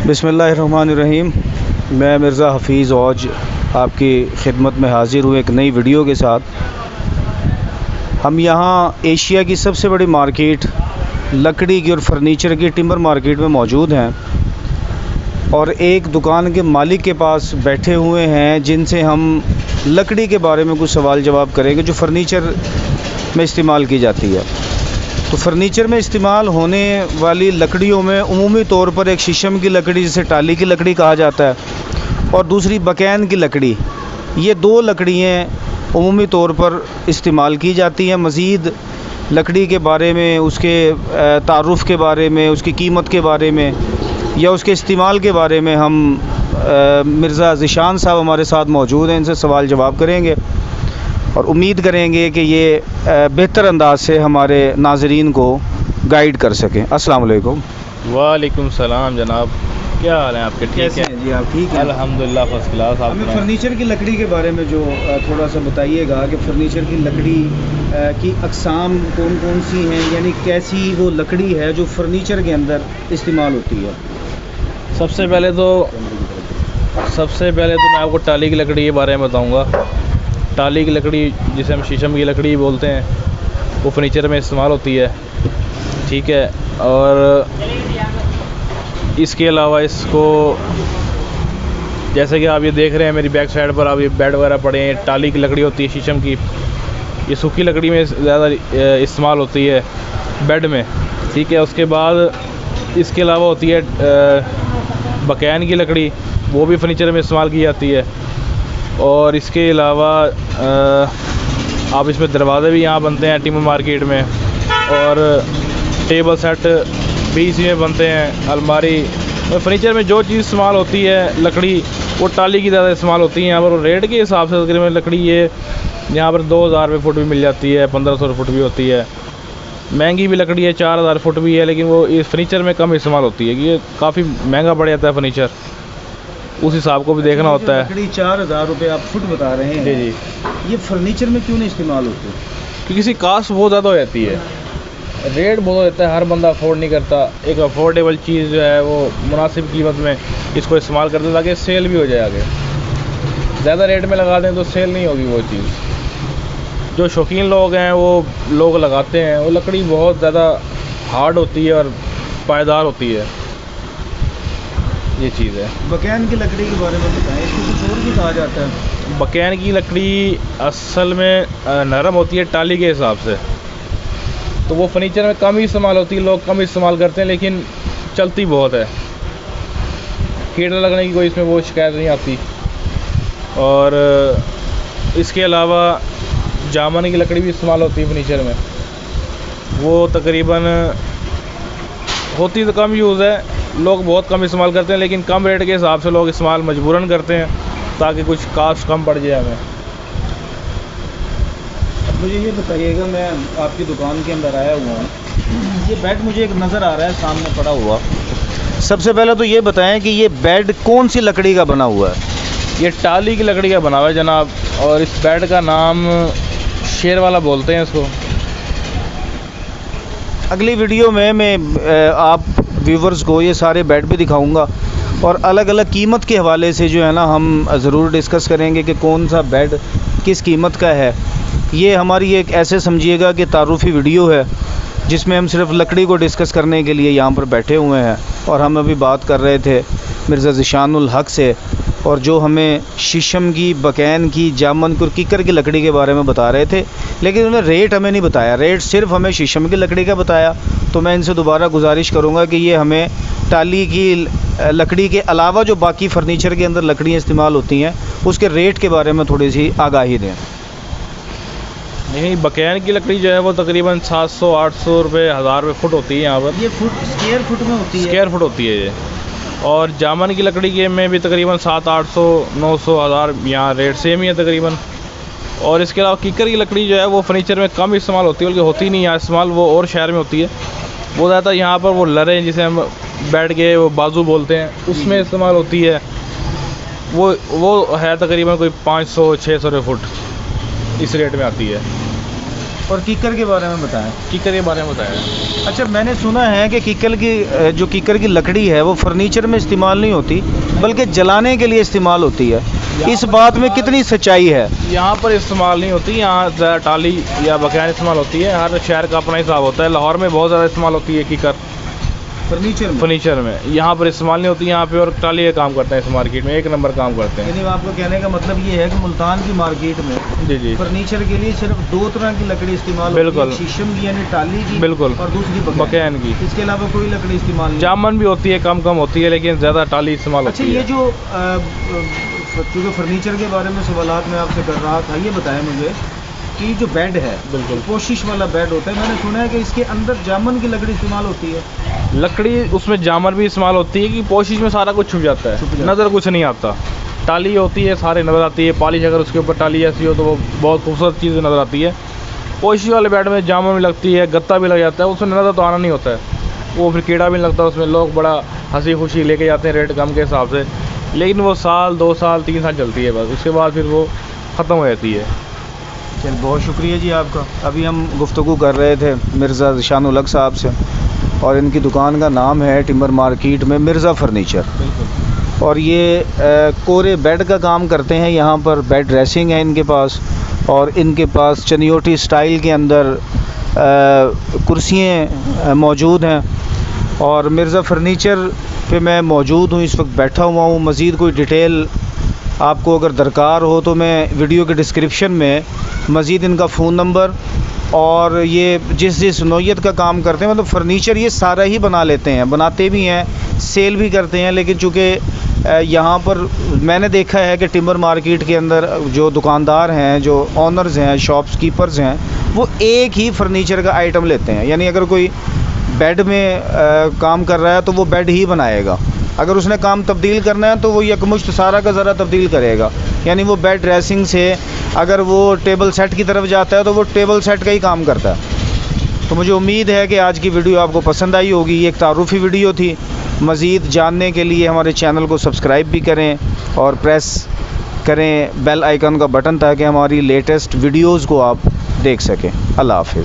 बिस्मिल्लाहिर्रहमानिर्रहीम। मैं मिर्ज़ा हफ़ीज़ औज आपकी खिदमत में हाज़िर हूँ एक नई वीडियो के साथ। हम यहाँ एशिया की सबसे बड़ी मार्केट लकड़ी की और फर्नीचर की टिम्बर मार्केट में मौजूद हैं और एक दुकान के मालिक के पास बैठे हुए हैं जिनसे हम लकड़ी के बारे में कुछ सवाल जवाब करेंगे जो फ़र्नीचर में इस्तेमाल की जाती है। तो फ़र्नीचर में इस्तेमाल होने वाली लकड़ियों में उमूमी तौर पर एक शीशम की लकड़ी जिसे टाली की लकड़ी कहा जाता है और दूसरी बकैन की लकड़ी, ये दो लकड़ियाँ उमूमी तौर पर इस्तेमाल की जाती हैं। मज़ीद लकड़ी के बारे में, उसके तारुफ़ के बारे में, उसकी कीमत के बारे में या उसके इस्तेमाल के बारे में हम मिर्ज़ा ज़ीशान साहब हमारे साथ मौजूद हैं, इनसे सवाल जवाब करेंगे और उम्मीद करेंगे कि ये बेहतर अंदाज से हमारे नाज़रीन को गाइड कर सकें। अस्सलाम वालेकुम। वालेकुम सलाम जनाब, क्या हाल है आपके? ठीक है जी, आप ठीक हैं? अल्हम्दुलिल्लाह फर्स्ट क्लास। आप हमें फ़र्नीचर की लकड़ी के बारे में जो थोड़ा सा बताइएगा कि फ़र्नीचर की लकड़ी की अक़साम कौन कौन सी हैं, यानी कैसी वो लकड़ी है जो फ़र्नीचर के अंदर इस्तेमाल होती है। सबसे पहले तो मैं आपको टाली की लकड़ी के बारे में बताऊंगा। टाली की लकड़ी जिसे हम शीशम की लकड़ी बोलते हैं, वो फर्नीचर में इस्तेमाल होती है, ठीक है। और इसके अलावा इसको, जैसे कि आप ये देख रहे हैं मेरी बैक साइड पर, आप ये बेड वगैरह पड़े हैं, टाली की लकड़ी होती है शीशम की। ये सूखी लकड़ी में ज़्यादा इस्तेमाल होती है बेड में, ठीक है। उसके बाद इसके अलावा होती है बकैन की लकड़ी, वो भी फर्नीचर में इस्तेमाल की जाती है। और इसके अलावा आप इसमें दरवाज़े भी यहाँ बनते हैं टिम्बर मार्केट में, और टेबल सेट भी इसी में बनते हैं, अलमारी। और फर्नीचर में जो चीज़ इस्तेमाल होती है लकड़ी, वो टाली की ज़्यादा इस्तेमाल होती है यहाँ पर। रेट के हिसाब से तकरीबन लकड़ी ये यहाँ पर 2000 रुपये फुट भी मिल जाती है, 1500 फुट भी होती है। महंगी भी लकड़ी है, 4000 फुट भी है, लेकिन वो इस फर्नीचर में कम इस्तेमाल होती है। ये काफ़ी महंगा पड़ जाता है फर्नीचर, उस हिसाब को भी देखना होता है। लकड़ी 4000 रुपये आप फुट बता रहे हैं। जी जी। ये फर्नीचर में क्यों नहीं इस्तेमाल होती? क्योंकि इसकी कास्ट बहुत ज़्यादा हो जाती है, रेट बहुत हो जाता है, हर बंदा अफोर्ड नहीं करता। एक अफोर्डेबल चीज़ जो है वो मुनासिब कीमत में इसको इस्तेमाल करते हैं ताकि सेल भी हो जाए आगे। ज़्यादा रेट में लगा दें तो सेल नहीं होगी वो चीज़। जो शौकीन लोग हैं वो लोग लगाते हैं। वो लकड़ी बहुत ज़्यादा हार्ड होती है और पायदार होती है, ये चीज़ है। बकैन की लकड़ी के बारे में बताएं, इसको कुछ और भी कहा जाता है? बकैन की लकड़ी असल में नरम होती है टाली के हिसाब से, तो वो फर्नीचर में कम ही इस्तेमाल होती है, लोग कम इस्तेमाल करते हैं, लेकिन चलती बहुत है। कीड़ा लगने की कोई इसमें वो शिकायत नहीं आती। और इसके अलावा जामन की लकड़ी भी इस्तेमाल होती है फर्नीचर में, वो तकरीबन होती तो कम यूज़ है, लोग बहुत कम इस्तेमाल करते हैं, लेकिन कम रेट के हिसाब से लोग इस्तेमाल मजबूरन करते हैं ताकि कुछ कास्ट कम पड़ जाए हमें। मुझे ये बताइएगा, मैं आपकी दुकान के अंदर आया हुआ हूँ, ये बेड मुझे एक नज़र आ रहा है सामने पड़ा हुआ। सबसे पहले तो ये बताएं कि ये बेड कौन सी लकड़ी का बना हुआ है? ये टाली की लकड़ी का बना हुआ है जनाब, और इस बेड का नाम शेर वाला बोलते हैं इसको। अगली वीडियो में मैं आप व्यूवर्स को ये सारे बेड भी दिखाऊंगा और अलग अलग कीमत के हवाले से जो है ना हम ज़रूर डिस्कस करेंगे कि कौन सा बेड किस कीमत का है। ये हमारी एक ऐसे समझिएगा कि तारुफ़ी वीडियो है जिसमें हम सिर्फ लकड़ी को डिस्कस करने के लिए यहाँ पर बैठे हुए हैं। और हम अभी बात कर रहे थे मिर्ज़ा ज़ीशानुल हक़ से, और जो हमें शीशम की, बकैन की, जामन की और कीकर की लकड़ी के बारे में बता रहे थे, लेकिन उन्होंने रेट हमें नहीं बताया। रेट सिर्फ हमें शीशम की लकड़ी का बताया। तो मैं इनसे दोबारा गुजारिश करूँगा कि ये हमें टाली की लकड़ी के अलावा जो बाकी फ़र्नीचर के अंदर लकड़ियाँ इस्तेमाल होती हैं उसके रेट के बारे में थोड़ी सी आगाही दें। नहीं, बकैन की लकड़ी जो है वो तकरीबन 700-800 रुपये, 1000 रुपये फुट होती है यहाँ पर। ये फुट स्क्वायर फुट में होती है? स्क्वायर फुट होती है ये। और जामन की लकड़ी के में भी तकरीबन 700-800-900 1000 यहाँ रेट सेम ही है तकरीबन। और इसके अलावा कीकर की लकड़ी जो है वो फर्नीचर में कम इस्तेमाल होती है, बल्कि होती नहीं है इस्तेमाल, वो और शहर में होती है। वो ज़्यादा यहाँ पर वो लरे जिसे हम बेड के वो बाजू बोलते हैं, उसमें इस्तेमाल होती है। वो है तकरीबन कोई 500-600 रुपये फुट, इस रेट में आती है। और कीकर के बारे में बताएं। कीकर के बारे में बताया। अच्छा, मैंने सुना है कि जो कीकर की लकड़ी है वो फर्नीचर में इस्तेमाल नहीं होती बल्कि जलाने के लिए इस्तेमाल होती है। इस बात में कितनी सच्चाई है? यहाँ पर इस्तेमाल नहीं होती, यहाँ ज़्यादा टाली या बकैन इस्तेमाल होती है। हर शहर का अपना हिसाब होता है। लाहौर में बहुत ज़्यादा इस्तेमाल होती है कीकर फर्नीचर में। यहाँ पर इस्तेमाल नहीं होती। यहाँ पे और टाली का काम करते हैं इस मार्केट में, एक नंबर काम करते हैं। यानी आपका कहने का मतलब ये है कि मुल्तान की मार्केट में जी फर्नीचर के लिए सिर्फ 2 तरह की लकड़ी इस्तेमाल बिल्कुल होती है, शीशम की यानी टाली की, बिल्कुल, और दूसरी बकैन की। इसके अलावा कोई लकड़ी इस्तेमाल नहीं। जामन भी होती है, कम होती है, लेकिन ज़्यादा टाली इस्तेमाल अच्छा, होती है। ये जो क्योंकि फर्नीचर के बारे में सवालात मैं आपसे कर रहा था, ये बताएं मुझे कि जो बेड है, बिल्कुल कोशिश वाला बेड होता है, मैंने सुना है कि इसके अंदर जामन की लकड़ी इस्तेमाल होती है। लकड़ी उसमें जामन भी इस्तेमाल होती है कि पोशिश में सारा कुछ छुप जाता है, नज़र कुछ नहीं आता। टाली होती है, सारे नज़र आती है। पॉलिश अगर उसके ऊपर टाली ऐसी हो तो वो बहुत खूबसूरत चीज़ नज़र आती है। पोशिश वाले बेड में जामन भी लगती है, गत्ता भी लग जाता है, उसमें नज़र तो आना नहीं होता है। वो फिर कीड़ा भी नहीं लगता उसमें। लोग बड़ा हंसी खुशी लेके जाते हैं रेट कम के हिसाब से, लेकिन वो साल 2 साल 3 साल चलती है बस, उसके बाद फिर वो ख़त्म हो जाती है। चल, बहुत शुक्रिया जी आपका। अभी हम गुफ्तगू कर रहे थे मिर्ज़ा ज़ीशान उल हक साहब से, और इनकी दुकान का नाम है टिम्बर मार्केट में मिर्ज़ा फर्नीचर। और ये कोरे बेड का काम करते हैं। यहाँ पर बेड ड्रेसिंग है इनके पास, और इनके पास चनियोटी स्टाइल के अंदर कुर्सियाँ मौजूद हैं। और मिर्ज़ा फर्नीचर पे मैं मौजूद हूँ, इस वक्त बैठा हुआ हूँ। मज़ीद कोई डिटेल आपको अगर दरकार हो तो मैं वीडियो के डिस्क्रिप्शन में मज़ीद इनका फ़ोन नंबर और ये जिस नौइयत का काम करते हैं, मतलब फ़र्नीचर ये सारा ही बना लेते हैं, बनाते भी हैं, सेल भी करते हैं। लेकिन चूँकि यहाँ पर मैंने देखा है कि टिम्बर मार्केट के अंदर जो दुकानदार हैं, जो ऑनर्स हैं, शॉप्स हैं, वो एक ही फ़र्नीचर का आइटम लेते हैं। यानी अगर कोई बेड में काम कर रहा है तो वो बेड ही बनाएगा। अगर उसने काम तब्दील करना है तो वो यकमुश्त सारा का ज़रा तब्दील करेगा। यानी वो बेड ड्रेसिंग से अगर वो टेबल सेट की तरफ जाता है तो वो टेबल सेट का ही काम करता है। तो मुझे उम्मीद है कि आज की वीडियो आपको पसंद आई होगी। ये एक तारुफ़ी वीडियो थी। मज़ीद जानने के लिए हमारे चैनल को सब्सक्राइब भी करें और प्रेस करें बेल आइकन का बटन, ताकि हमारी लेटेस्ट वीडियोज़ को आप देख सकें। अल्लाह हाफ़िज़।